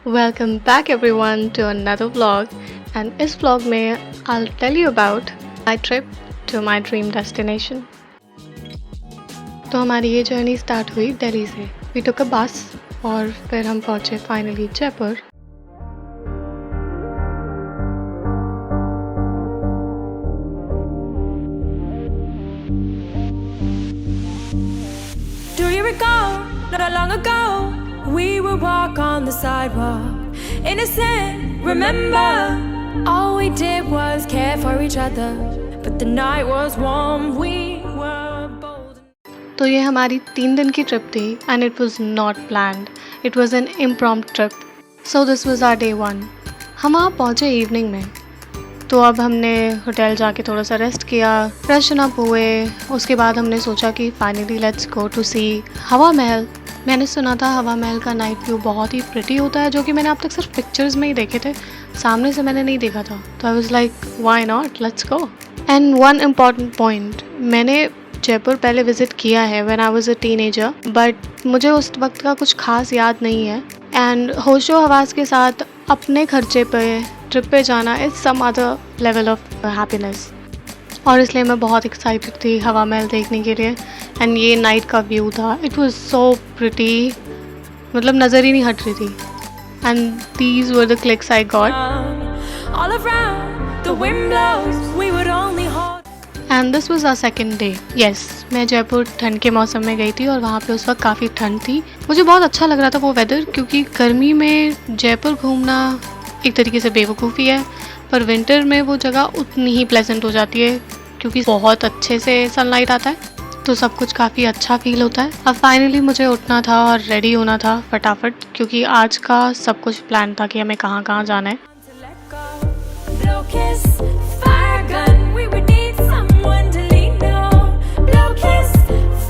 Welcome back everyone to another vlog, and इस vlog में I'll tell you about my trip to my dream destination. तो हमारी ये journey start हुई दिल्ली से. We took a bus और फिर हम पहुँचे finally Jaipur. Do you recall, not long ago, we would walk on the sidewalk, innocent, remember? All we did was care for each other, but the night was warm, we were bold. तो ये हमारी 3 दिन की trip थी and it was not planned. It was an impromptu trip. So this was our day 1. हम वहाँ पहुँचे evening में. तो अब हमने होटल जाके थोड़ा सा रेस्ट किया, फ्रेशन अप हुए. उसके बाद हमने सोचा कि फाइनली लेट्स गो टू सी हवा महल. मैंने सुना था हवा महल का नाइट व्यू बहुत ही प्रिटी होता है, जो कि मैंने अब तक सिर्फ पिक्चर्स में ही देखे थे, सामने से मैंने नहीं देखा था. तो I was like why not, let's go. And one important point, मैंने जयपुर पहले विज़िट किया है when I was a teenager, but मुझे उस वक्त का कुछ खास याद नहीं है. एंड होशो हवास के साथ अपने खर्चे पे ट्रिप पे जाना is some other level of happiness. और इसलिए मैं बहुत एक्साइटेड थी हवा महल देखने के लिए. एंड ये नाइट का व्यू था, इट वाज सो प्रिटी, मतलब नज़र ही नहीं हट रही थी. And these were the clicks I got. All around, the wind blows, we would only hold. And this was our second day. Yes, मैं जयपुर ठंड के मौसम में गई थी और वहाँ पे उस वक्त काफ़ी ठंड थी. मुझे बहुत अच्छा लग रहा था वो वेदर, क्योंकि गर्मी में जयपुर घूमना एक तरीके से बेवकूफ़ी है, पर विंटर में वो जगह उतनी ही प्लेजेंट हो जाती है क्योंकि बहुत अच्छे से सनलाइट आता है, तो सब कुछ काफ़ी अच्छा फील होता है. अब फाइनली मुझे उठना था और रेडी होना था फटाफट, क्योंकि आज का सब कुछ प्लान था कि हमें कहाँ कहाँ जाना है. To let go, blow kiss, fire gun, we would need someone to lean on. Blow kiss,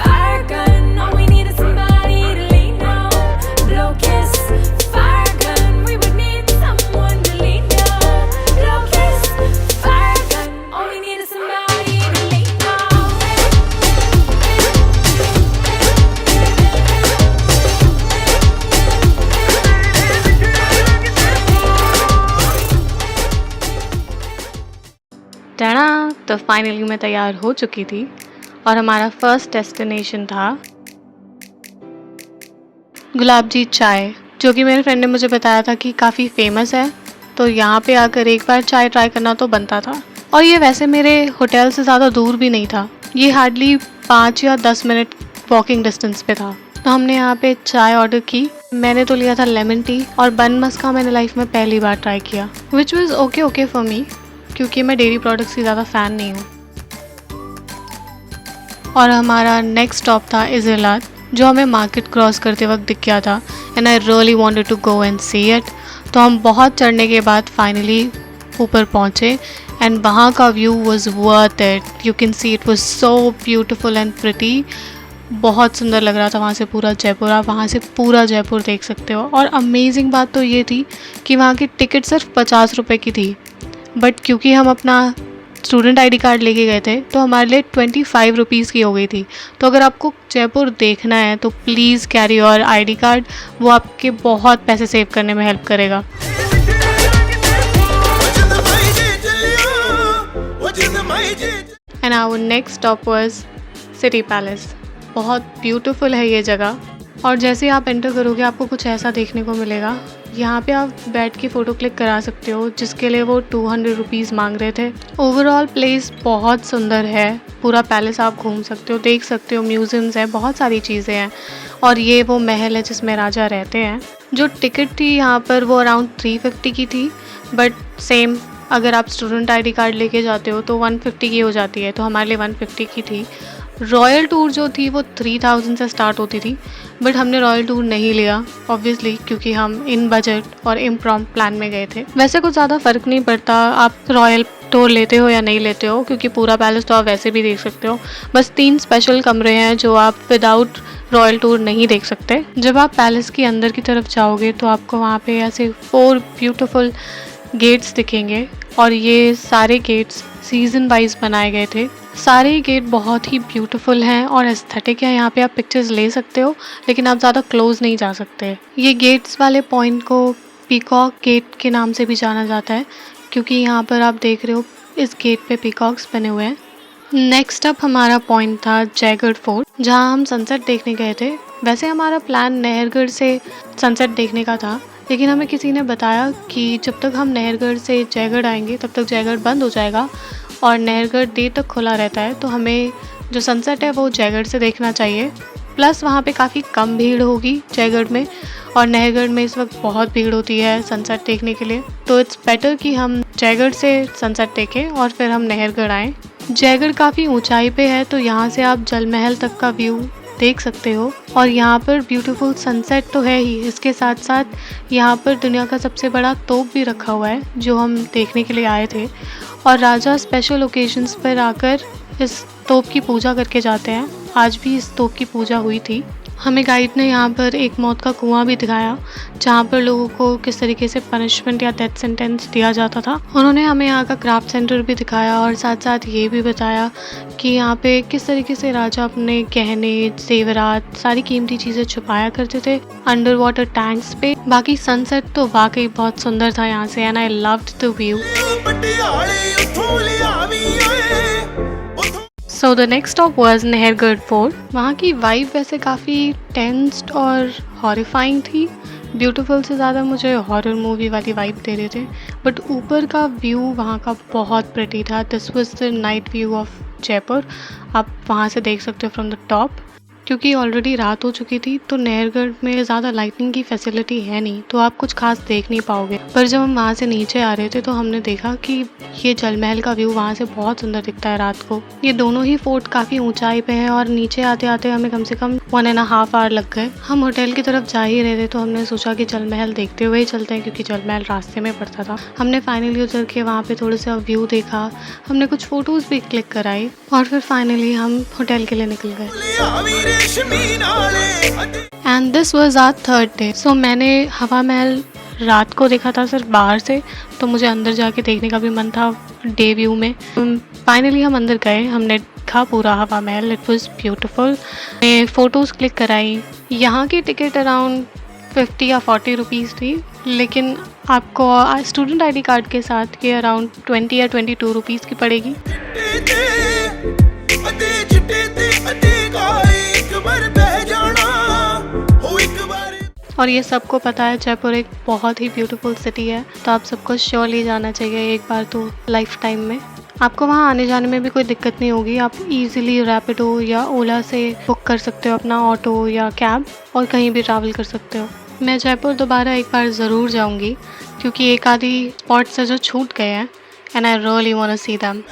fire gun, all we need is somebody to lean on. Blow kiss, fire gun, we would need someone to lean on. Blow kiss, fire gun, all we need is somebody to lean on. टना. तो finally मैं तैयार हो चुकी थी और हमारा first destination था गुलाब जी चाय, जो कि मेरे फ्रेंड ने मुझे बताया था कि काफ़ी फेमस है. तो यहाँ पे आकर एक बार चाय ट्राई करना तो बनता था. और ये वैसे मेरे होटल से ज़्यादा दूर भी नहीं था, ये हार्डली 5 या 10 मिनट वॉकिंग डिस्टेंस पे था. तो हमने यहाँ पे चाय ऑर्डर की. मैंने तो लिया था लेमन टी, और बन मस्का मैंने लाइफ में पहली बार ट्राई किया, which was okay for me, क्योंकि मैं डेयरी प्रोडक्ट्स की ज़्यादा फ़ैन नहीं हूँ. और हमारा नेक्स्ट स्टॉप था इज़िलात, जो हमें मार्केट क्रॉस करते वक्त दिख गया था. And I really wanted to go and see it. तो हम बहुत चढ़ने के बाद फाइनली ऊपर पहुँचे, एंड वहाँ का view was worth it. You can see it was so beautiful and pretty. बहुत सुंदर लग रहा था वहाँ से पूरा जयपुर. आप वहाँ से पूरा जयपुर देख सकते हो. और अमेजिंग बात तो ये थी कि वहाँ की टिकट सिर्फ 50 रुपये की थी, बट क्योंकि हम अपना स्टूडेंट आईडी कार्ड लेके गए थे तो हमारे लिए 25 रुपीज़ की हो गई थी. तो अगर आपको जयपुर देखना है तो please carry your ID card, वो आपके बहुत पैसे सेव करने में हेल्प करेगा. And our next stop was City Palace. बहुत ब्यूटीफुल है ये जगह, और जैसे ही आप एंटर करोगे आपको कुछ ऐसा देखने को मिलेगा. यहाँ पे आप बैठ के फ़ोटो क्लिक करा सकते हो, जिसके लिए वो 200 रुपीज़ मांग रहे थे. ओवरऑल प्लेस बहुत सुंदर है. पूरा पैलेस आप घूम सकते हो, देख सकते हो, म्यूज़ियम्स हैं, बहुत सारी चीज़ें हैं. और ये वो महल है जिसमें राजा रहते हैं. जो टिकट थी यहाँ पर वो अराउंड 350 की थी, बट सेम अगर आप स्टूडेंट आईडी कार्ड लेके जाते हो तो 150 की हो जाती है. तो हमारे लिए 150 की थी. रॉयल टूर जो थी वो 3000 से स्टार्ट होती थी, बट हमने रॉयल टूर नहीं लिया ऑब्वियसली, क्योंकि हम इन बजट और इम्प्रॉम्प्ट प्लान में गए थे. वैसे कुछ ज़्यादा फ़र्क नहीं पड़ता आप रॉयल टूर लेते हो या नहीं लेते हो, क्योंकि पूरा पैलेस तो आप वैसे भी देख सकते हो. बस 3 स्पेशल कमरे हैं जो आप विदाउट रॉयल टूर नहीं देख सकते. जब आप पैलेस के अंदर की तरफ जाओगे तो आपको वहाँ पे ऐसे 4 ब्यूटीफुल गेट्स दिखेंगे, और ये सारे गेट्स सीज़न वाइज बनाए गए थे. सारे ही गेट बहुत ही ब्यूटीफुल हैं और एस्थेटिक है. यहाँ पे आप पिक्चर्स ले सकते हो, लेकिन आप ज़्यादा क्लोज नहीं जा सकते. ये गेट्स वाले पॉइंट को पीकॉक गेट के नाम से भी जाना जाता है, क्योंकि यहाँ पर आप देख रहे हो इस गेट पे पीकॉक्स बने हुए हैं। नेक्स्ट अप हमारा पॉइंट था जयगढ़ फोर्ट, जहाँ हम सनसेट देखने गए थे। वैसे हमारा प्लान नहरगढ़ से सनसेट देखने का था, लेकिन हमें किसी ने बताया कि जब तक हम नहरगढ़ से जयगढ़ आएंगे तब तक जयगढ़ बंद हो जाएगा और नहरगढ़ देर तक खुला रहता है, तो हमें जो सनसेट है वो जयगढ़ से देखना चाहिए। प्लस वहाँ पे काफ़ी कम भीड़ होगी जयगढ़ में, और नहरगढ़ में इस वक्त बहुत भीड़ होती है सनसेट देखने के लिए, तो इट्स बेटर कि हम जयगढ़ से सनसेट देखें और फिर हम नहरगढ़ आएँ। जयगढ़ काफ़ी ऊंचाई पे है, तो यहाँ से आप जल महल तक का व्यू देख सकते हो, और यहाँ पर ब्यूटीफुल सनसेट तो है ही, इसके साथ साथ यहाँ पर दुनिया का सबसे बड़ा तोप भी रखा हुआ है जो हम देखने के लिए आए थे, और राजा स्पेशल ओकेजन्स पर आकर इस तोप की पूजा करके जाते हैं। आज भी इस तोप की पूजा हुई थी। हमें गाइड ने यहाँ पर एक मौत का कुआं भी दिखाया, जहाँ पर लोगों को किस तरीके से पनिशमेंट या डेथ सेंटेंस दिया जाता था। उन्होंने हमें यहाँ का क्राफ्ट सेंटर भी दिखाया, और साथ साथ ये भी बताया कि यहाँ पे किस तरीके से राजा अपने गहने, जेवरात, सारी कीमती चीज़ें छुपाया करते थे अंडर वाटर टैंक्स पे। बाकी सनसेट तो वाकई बहुत सुंदर था यहाँ से, and I loved the view. So the next stop was Nahargarh fort. वहाँ की वाइब वैसे काफ़ी टेंस्ड और हॉरिफाइंग थी। ब्यूटीफुल से ज़्यादा मुझे हॉरर मूवी वाली वाइब दे रहे थे, बट ऊपर का व्यू वहाँ का बहुत प्रिटी था। This was the night view of Jaipur. आप वहाँ से देख सकते हो फ्रॉम द टॉप। क्योंकि ऑलरेडी रात हो चुकी थी, तो नहरगढ़ में ज़्यादा लाइटिंग की फैसिलिटी है नहीं, तो आप कुछ खास देख नहीं पाओगे। पर जब हम वहाँ से नीचे आ रहे थे तो हमने देखा कि ये जल महल का व्यू वहाँ से बहुत सुंदर दिखता है रात को। ये दोनों ही फोर्ट काफ़ी ऊंचाई पे हैं, और नीचे आते आते हमें कम से कम 1.5 आवर लग गए। हम होटल की तरफ जा ही रहे थे, तो हमने सोचा कि जल महल देखते हुए ही चलते हैं, क्योंकि जल महल रास्ते में पड़ता था। हमने फाइनली उतर के वहाँ पे थोड़ा सा व्यू देखा, हमने कुछ फ़ोटोज़ भी क्लिक कराई, और फिर फाइनली हम होटल के लिए निकल गए। And this was our third day. So मैंने हवा महल रात को देखा था सिर्फ बाहर से, तो मुझे अंदर जाके देखने का भी मन था डे व्यू में। फाइनली हम अंदर गए, हमने देखा पूरा हवा महल। It was beautiful. Photos click कराई। यहाँ की टिकट अराउंड 50 या 40 रुपीज़ थी, लेकिन आपको स्टूडेंट ID कार्ड के साथ ये अराउंड 20 या 22 रुपीज़ की पड़ेगी। और ये सबको पता है जयपुर एक बहुत ही ब्यूटीफुल सिटी है, तो आप सबको श्योरली जाना चाहिए एक बार तो लाइफ टाइम में। आपको वहाँ आने जाने में भी कोई दिक्कत नहीं होगी। आप इजीली रैपिडो या ओला से बुक कर सकते हो अपना ऑटो या कैब, और कहीं भी ट्रैवल कर सकते हो। मैं जयपुर दोबारा एक बार ज़रूर जाऊँगी, क्योंकि एक आधी स्पॉट्स है जो छूट गए हैं, and I really want to see them.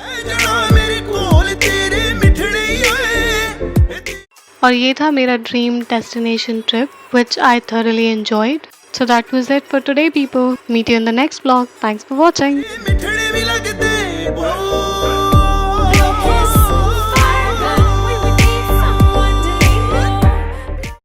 और ये था मेरा dream destination trip, which I thoroughly enjoyed. So that was it for today, people. Meet you in the next vlog. Thanks for watching.